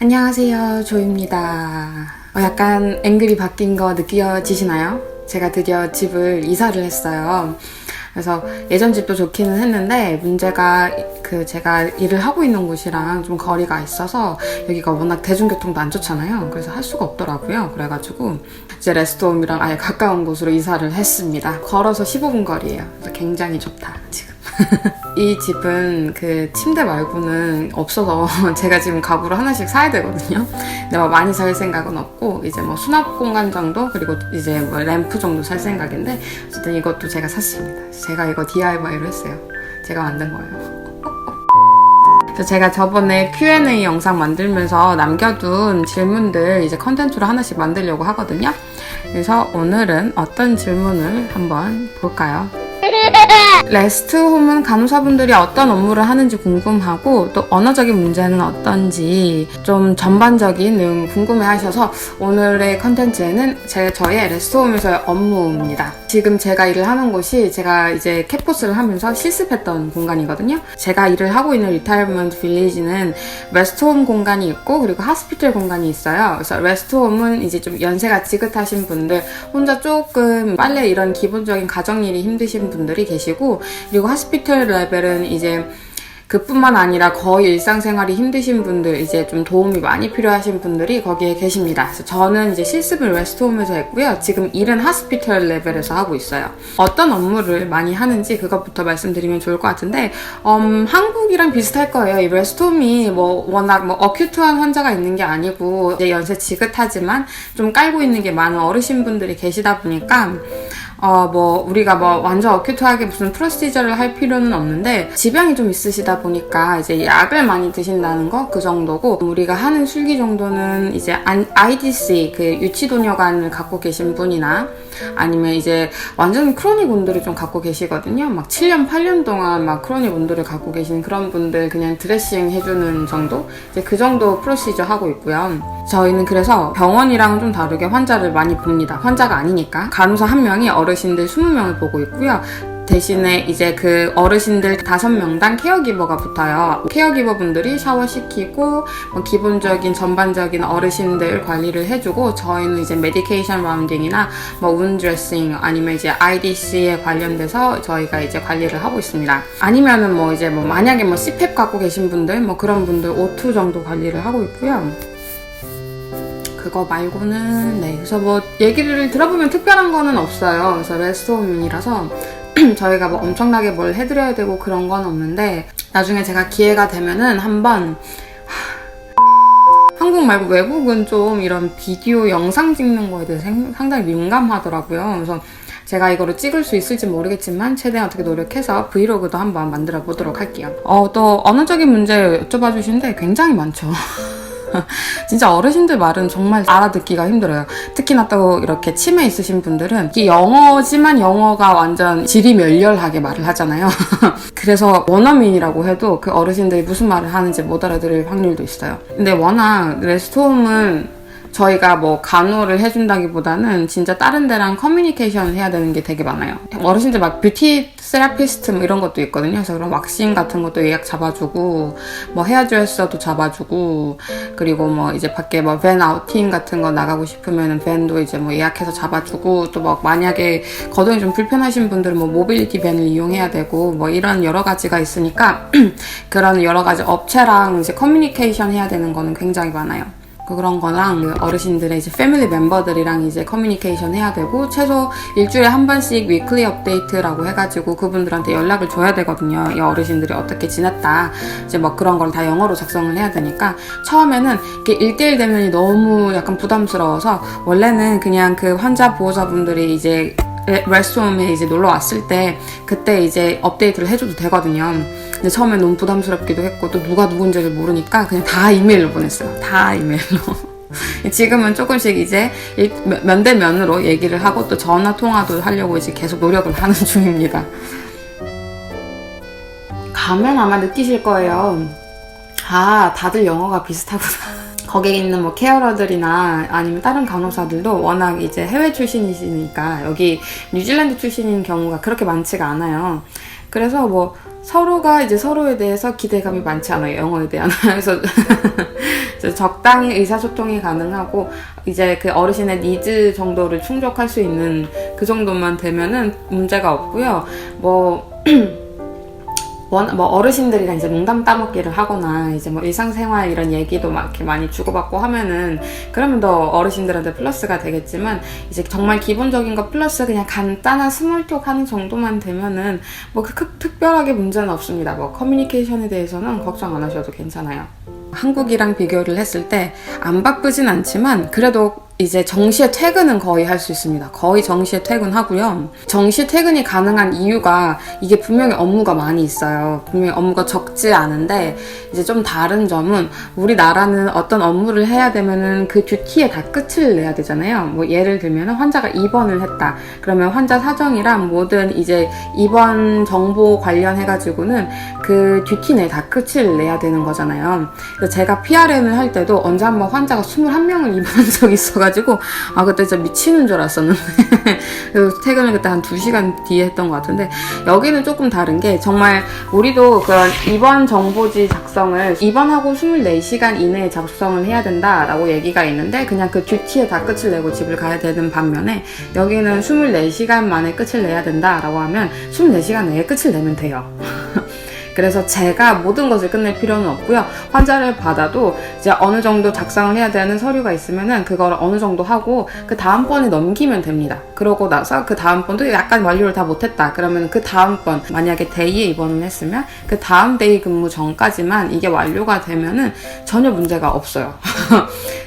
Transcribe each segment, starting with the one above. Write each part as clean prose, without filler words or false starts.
안녕하세요, 조입니다. 약간 앵글이 바뀐 거 느껴지시나요? 제가 드디어 집을 이사를 했어요. 그래서 예전 집도 좋기는 했는데 문제가 제가 일을 하고 있는 곳이랑 좀 거리가 있어서 여기가 워낙 대중교통도 안 좋잖아요. 그래서 할 수가 없더라고요. 그래가지고 이제 레스토홈이랑 아예 가까운 곳으로 이사를 했습니다. 걸어서 15분 거리예요. 그래서 굉장히 좋다, 지금. 이 집은 그 침대 말고는 없어서 제가 지금 가구를 하나씩 사야 되거든요. 근데 뭐 많이 살 생각은 없고 이제 뭐 수납 공간 정도 그리고 이제 뭐 램프 정도 살 생각인데 어쨌든 이것도 제가 샀습니다. 제가 이거 DIY로 했어요. 제가 만든 거예요. 그래서 제가 저번에 Q&A 영상 만들면서 남겨둔 질문들 이제 컨텐츠로 하나씩 만들려고 하거든요. 그래서 오늘은 어떤 질문을 한번 볼까요? 레스트홈은 간호사분들이 어떤 업무를 하는지 궁금하고 또 언어적인 문제는 어떤지 좀 전반적인 내용 궁금해하셔서 오늘의 컨텐츠에는 저의 레스트홈에서의 업무입니다. 지금 제가 일을 하는 곳이 제가 이제 캣포스를 하면서 실습했던 공간이거든요. 제가 일을 하고 있는 리타이어먼트 빌리지는 레스트홈 공간이 있고 그리고 하스피털 공간이 있어요. 그래서 레스트홈은 이제 좀 연세가 지긋하신 분들, 혼자 조금 빨래 이런 기본적인 가정일이 힘드신 분들이 계시고 그리고 하스피털 레벨은 이제 그뿐만 아니라 거의 일상생활이 힘드신 분들, 이제 좀 도움이 많이 필요하신 분들이 거기에 계십니다. 그래서 저는 이제 실습을 레스트홈에서 했고요. 지금 일은 하스피털 레벨에서 하고 있어요. 어떤 업무를 많이 하는지 그것부터 말씀드리면 좋을 것 같은데 한국이랑 비슷할 거예요. 이 레스트홈이 워낙 어큐트한 환자가 있는 게 아니고 이제 연세 지긋하지만 좀 깔고 있는 게 많은 어르신분들이 계시다 보니까 우리가 완전 어큐트하게 무슨 프로시저를 할 필요는 없는데 지병이 좀 있으시다 보니까 이제 약을 많이 드신다는 거 그 정도고 우리가 하는 술기 정도는 이제 IDC 그 유치도뇨관을 갖고 계신 분이나 아니면 이제 완전 크로닉 온도를 좀 갖고 계시거든요. 막 7년, 8년 동안 막 크로닉 온도를 갖고 계신 그런 분들 그냥 드레싱 해주는 정도? 이제 그 정도 프로시저 하고 있고요. 저희는 그래서 병원이랑은 좀 다르게 환자를 많이 봅니다. 환자가 아니니까. 간호사 한 명이 어르신들 20명을 보고 있고요. 대신에 이제 그 어르신들 5명당 케어기버가 붙어요. 케어기버 분들이 샤워시키고 기본적인 전반적인 어르신들 관리를 해주고 저희는 이제 메디케이션 라운딩이나 우und 드레싱 아니면 이제 IDC에 관련돼서 저희가 이제 관리를 하고 있습니다. 아니면은 만약에 CPAP 갖고 계신 분들 그런 분들 O2 정도 관리를 하고 있고요. 그거 말고는 그래서 얘기를 들어보면 특별한 거는 없어요. 그래서 레스트홈이라서 저희가 엄청나게 뭘 해드려야 되고 그런 건 없는데 나중에 제가 기회가 되면은 한번 한국 말고 외국은 좀 이런 비디오 영상 찍는 거에 대해서 상당히 민감하더라고요. 그래서 제가 이거를 찍을 수 있을지 모르겠지만 최대한 어떻게 노력해서 브이로그도 한번 만들어 보도록 할게요. 또 언어적인 문제 여쭤봐 주시는데 굉장히 많죠. 진짜 어르신들 말은 정말 알아듣기가 힘들어요. 특히나 또 이렇게 치매 있으신 분들은 이게 영어지만 영어가 완전 지리멸렬하게 말을 하잖아요. 그래서 원어민이라고 해도 그 어르신들이 무슨 말을 하는지 못 알아들을 확률도 있어요. 근데 워낙 레스트홈은 저희가 간호를 해준다기보다는 진짜 다른 데랑 커뮤니케이션 해야 되는 게 되게 많아요. 어르신들 뷰티 세라피스트 이런 것도 있거든요. 그래서 그런 왁싱 같은 것도 예약 잡아주고 헤어드레서도 잡아주고 그리고 이제 밖에 밴 아우팅 같은 거 나가고 싶으면 밴도 이제 예약해서 잡아주고 또 만약에 거동이 좀 불편하신 분들은 모빌리티 밴을 이용해야 되고 이런 여러 가지가 있으니까 그런 여러 가지 업체랑 이제 커뮤니케이션 해야 되는 거는 굉장히 많아요. 그런 거랑 어르신들의 이제 패밀리 멤버들이랑 이제 커뮤니케이션 해야 되고 최소 일주일에 한 번씩 위클리 업데이트라고 해가지고 그분들한테 연락을 줘야 되거든요. 이 어르신들이 어떻게 지냈다 이제 그런 걸 다 영어로 작성을 해야 되니까 처음에는 이렇게 1대1 대면이 너무 약간 부담스러워서 원래는 그냥 그 환자 보호자분들이 이제 레스트홈에 이제 놀러 왔을 때 그때 이제 업데이트를 해줘도 되거든요. 근데 처음에 너무 부담스럽기도 했고 또 누가 누군지를 모르니까 그냥 다 이메일로 보냈어요. 다 이메일로. 지금은 조금씩 이제 면대면으로 얘기를 하고 또 전화 통화도 하려고 이제 계속 노력을 하는 중입니다. 가면 아마 느끼실 거예요. 다들 영어가 비슷하구나. 거기에 있는 케어러들이나 아니면 다른 간호사들도 워낙 이제 해외 출신이시니까 여기 뉴질랜드 출신인 경우가 그렇게 많지가 않아요. 그래서 서로가 이제 서로에 대해서 기대감이 많지 않아요. 영어에 대한. 그래서 적당히 의사소통이 가능하고 이제 그 어르신의 니즈 정도를 충족할 수 있는 그 정도만 되면은 문제가 없고요. 뭐 어르신들이랑 이제 농담 따먹기를 하거나 이제 뭐 일상생활 이런 얘기도 막 이렇게 많이 주고받고 하면은 그러면 더 어르신들한테 플러스가 되겠지만 이제 정말 기본적인 거 플러스 그냥 간단한 스몰톡 하는 정도만 되면은 뭐 특별하게 문제는 없습니다. 뭐 커뮤니케이션에 대해서는 걱정 안 하셔도 괜찮아요. 한국이랑 비교를 했을 때 안 바쁘진 않지만 그래도 이제 정시에 퇴근은 거의 할 수 있습니다. 거의 정시에 퇴근하고요. 정시 퇴근이 가능한 이유가 이게 분명히 업무가 많이 있어요. 분명히 업무가 적지 않은데 이제 좀 다른 점은 우리나라는 어떤 업무를 해야 되면은 그 듀티에 다 끝을 내야 되잖아요. 뭐 예를 들면 환자가 입원을 했다. 그러면 환자 사정이랑 모든 이제 입원 정보 관련해가지고는 그 듀티 내에 다 끝을 내야 되는 거잖아요. 그래서 제가 PRN을 할 때도 언제 한번 환자가 21명을 입원한 적이 있어가지고 그때 진짜 미치는 줄 알았었는데 그래서 퇴근을 그때 한 2시간 뒤에 했던 것 같은데 여기는 조금 다른 게 정말 우리도 그런 입원 정보지 작성을 입원하고 24시간 이내에 작성을 해야 된다라고 얘기가 있는데 그냥 그 듀티에 다 끝을 내고 집을 가야 되는 반면에 여기는 24시간 만에 끝을 내야 된다라고 하면 24시간 내에 끝을 내면 돼요. 그래서 제가 모든 것을 끝낼 필요는 없고요. 환자를 받아도 이제 어느 정도 작성을 해야 되는 서류가 있으면은 그걸 어느 정도 하고 그 다음번에 넘기면 됩니다. 그러고 나서 그 다음번도 약간 완료를 다 못했다. 그러면 그 다음번 만약에 데이에 입원을 했으면 그 다음 데이 근무 전까지만 이게 완료가 되면은 전혀 문제가 없어요.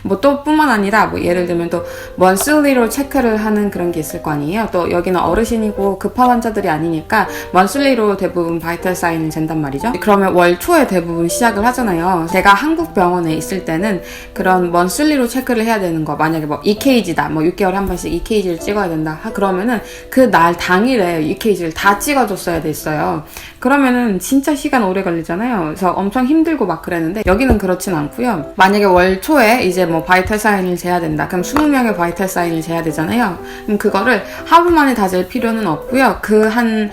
뭐 또 뿐만 아니라 뭐 예를 들면 또 monthly로 체크를 하는 그런 게 있을 거 아니에요. 또 여기는 어르신이고 급한 환자들이 아니니까 monthly로 대부분 바이탈 사인을 잰단 말이죠. 그러면 월 초에 대부분 시작을 하잖아요. 제가 한국 병원에 있을 때는 그런 monthly로 체크를 해야 되는 거 만약에 뭐 EKG다 뭐 6개월에 한 번씩 EKG를 찍어야 된다 그러면은 그 날 당일에 EKG를 다 찍어줬어야 됐어요. 그러면은 진짜 시간 오래 걸리잖아요. 그래서 엄청 힘들고 막 그랬는데 여기는 그렇진 않고요. 만약에 월 초에 이제 뭐 바이탈 사인을 재야 된다. 그럼 20명의 바이탈 사인을 재야 되잖아요. 그럼 그거를 하루 만에 다 잴 필요는 없고요. 그 한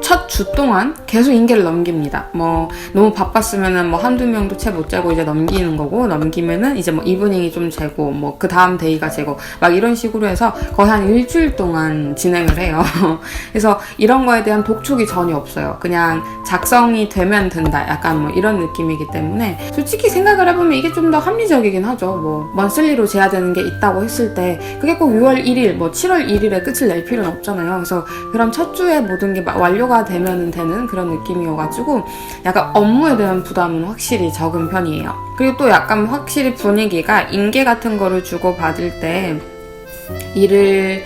첫 주 동안 계속 인계를 넘깁니다. 뭐 너무 바빴으면은 뭐 한두 명도 채 못 재고 이제 넘기는 거고 넘기면은 이제 뭐 이브닝이 좀 재고 뭐 그 다음 데이가 재고 막 이런 식으로 해서 거의 한 일주일 동안 진행을 해요. 그래서 이런 거에 대한 독촉이 전혀 없어요. 그냥 작성이 되면 된다. 약간 뭐 이런 느낌이기 때문에 솔직히 생각을 해보면 이게 좀 더 합리적이긴 하죠. 뭐 먼슬리로 재야 되는 게 있다고 했을 때 그게 꼭 6월 1일 뭐 7월 1일에 끝을 낼 필요는 없잖아요. 그래서 그럼 첫 주에 모든 게 완료가 되면 되는 그런 느낌이어가지고 약간 업무에 대한 부담은 확실히 적은 편이에요. 그리고 또 약간 확실히 분위기가 인계 같은 거를 주고받을 때 일을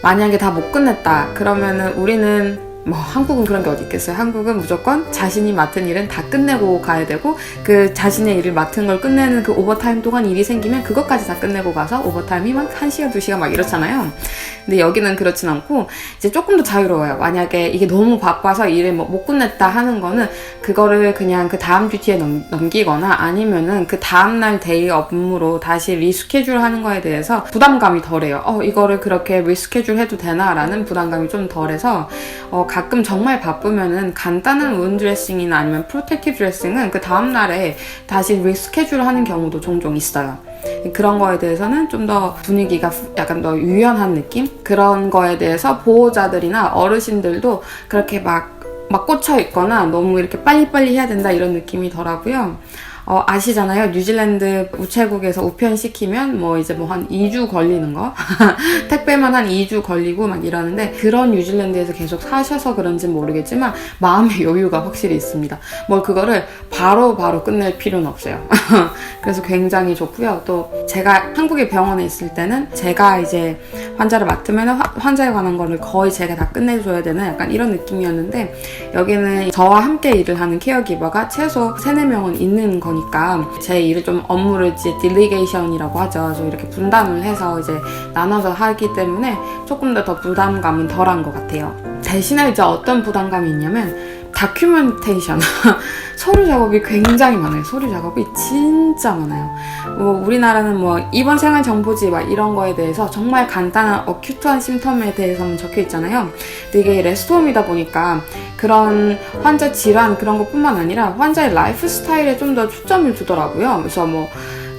만약에 다 못 끝냈다 그러면은 우리는 뭐 한국은 그런 게 어디 있겠어요. 한국은 무조건 자신이 맡은 일은 다 끝내고 가야 되고 그 자신의 일을 맡은 걸 끝내는 그 오버타임 동안 일이 생기면 그것까지 다 끝내고 가서 오버타임이 막 1시간 2시간 막 이렇잖아요. 근데 여기는 그렇진 않고 이제 조금 더 자유로워요. 만약에 이게 너무 바빠서 일을 뭐 못 끝냈다 하는 거는 그거를 그냥 그 다음 듀티에 넘기거나 아니면은 그 다음날 데이 업무로 다시 리스케줄 하는 거에 대해서 부담감이 덜해요. 이거를 그렇게 리스케줄 해도 되나? 라는 부담감이 좀 덜해서 가끔 정말 바쁘면은 간단한 우und 드레싱이나 아니면 프로텍티브 드레싱은 그 다음날에 다시 리스케줄 하는 경우도 종종 있어요. 그런 거에 대해서는 좀 더 분위기가 약간 더 유연한 느낌? 그런 거에 대해서 보호자들이나 어르신들도 그렇게 막 꽂혀 있거나 너무 이렇게 빨리빨리 해야 된다 이런 느낌이 덜하고요. 아시잖아요. 뉴질랜드 우체국에서 우편시키면 뭐 이제 뭐 한 2주 걸리는 거? 택배만 한 2주 걸리고 막 이러는데 그런 뉴질랜드에서 계속 사셔서 그런지는 모르겠지만 마음의 여유가 확실히 있습니다. 뭘 그거를 바로 끝낼 필요는 없어요. 그래서 굉장히 좋고요. 또 제가 한국의 병원에 있을 때는 제가 이제 환자를 맡으면 환자에 관한 거를 거의 제가 다 끝내줘야 되는 약간 이런 느낌이었는데 여기는 저와 함께 일을 하는 케어기버가 최소 3-4명은 있는 거니까 제 일을 좀 업무를 이제 딜리게이션이라고 하죠. 좀 이렇게 분담을 해서 이제 나눠서 하기 때문에 조금 더 부담감은 덜한 것 같아요. 대신에 이제 어떤 부담감이 있냐면 다큐멘테이션 서류 작업이 굉장히 많아요. 서류 작업이 진짜 많아요. 뭐 우리나라는 뭐 입원 생활 정보지 막 이런 거에 대해서 정말 간단한 어큐트한 심텀에 대해서는 적혀 있잖아요. 근데 이게 레스토홈이다 보니까 그런 환자 질환 그런 것뿐만 아니라 환자의 라이프 스타일에 좀 더 초점을 두더라고요. 그래서 뭐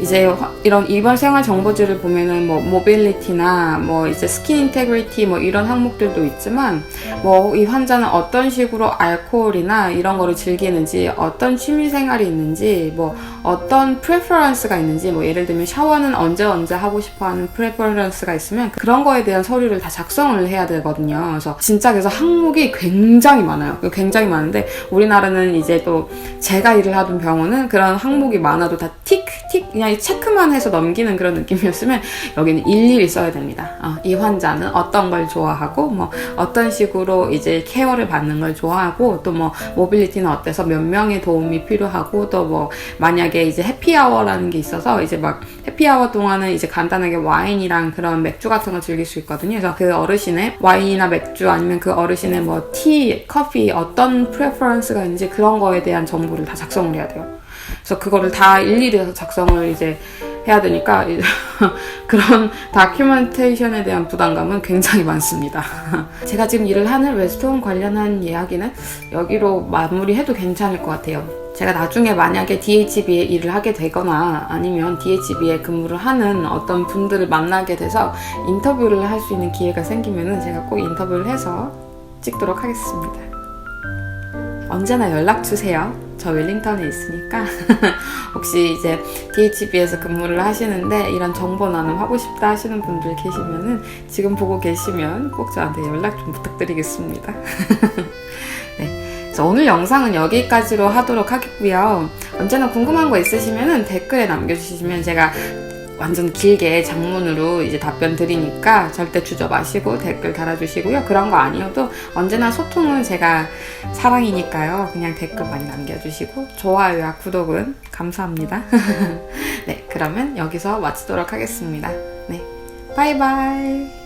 이제 이런 입원 생활 정보지를 보면은 뭐 모빌리티나 뭐 이제 스킨 인테그리티 뭐 이런 항목들도 있지만 뭐 이 환자는 어떤 식으로 알코올이나 이런 거를 즐기는지, 어떤 취미 생활이 있는지, 뭐 어떤 프레퍼런스가 있는지, 뭐 예를 들면 샤워는 언제 하고 싶어 하는 프레퍼런스가 있으면 그런 거에 대한 서류를 다 작성을 해야 되거든요. 그래서 진짜 그래서 항목이 굉장히 많아요. 굉장히 많은데 우리나라는 이제 또 제가 일을 하던 병원은 그런 항목이 많아도 다 틱 그냥 체크만 해서 넘기는 그런 느낌이었으면 여기는 일일이 써야 됩니다. 이 환자는 어떤 걸 좋아하고 뭐 어떤 식으로 이제 케어를 받는 걸 좋아하고 또 뭐 모빌리티는 어때서 몇 명의 도움이 필요하고 또 뭐 만약에 이제 해피아워라는 게 있어서 이제 막 해피아워 동안은 이제 간단하게 와인이랑 그런 맥주 같은 거 즐길 수 있거든요. 그래서 그 어르신의 와인이나 맥주 아니면 그 어르신의 뭐 티, 커피 어떤 프레퍼런스가 있는지 그런 거에 대한 정보를 다 작성을 해야 돼요. 그래서 그거를 다 일일이 해서 작성을 이제 해야 되니까 그런 다큐멘테이션에 대한 부담감은 굉장히 많습니다. 제가 지금 일을 하는 레스토랑 관련한 이야기는 여기로 마무리해도 괜찮을 것 같아요. 제가 나중에 만약에 DHB에 일을 하게 되거나 아니면 DHB에 근무를 하는 어떤 분들을 만나게 돼서 인터뷰를 할 수 있는 기회가 생기면은 제가 꼭 인터뷰를 해서 찍도록 하겠습니다. 언제나 연락 주세요. 저 웰링턴에 있으니까 혹시 이제 DHB에서 근무를 하시는데 이런 정보 나눔하고 싶다 하시는 분들 계시면은 지금 보고 계시면 꼭 저한테 연락 좀 부탁드리겠습니다. 네, 그래서 오늘 영상은 여기까지로 하도록 하겠고요. 언제나 궁금한 거 있으시면은 댓글에 남겨주시면 제가 완전 길게 장문으로 이제 답변 드리니까 절대 주저 마시고 댓글 달아주시고요. 그런 거 아니어도 언제나 소통은 제가 사랑이니까요. 그냥 댓글 많이 남겨주시고 좋아요와 구독은 감사합니다. 네, 그러면 여기서 마치도록 하겠습니다. 네, 바이바이.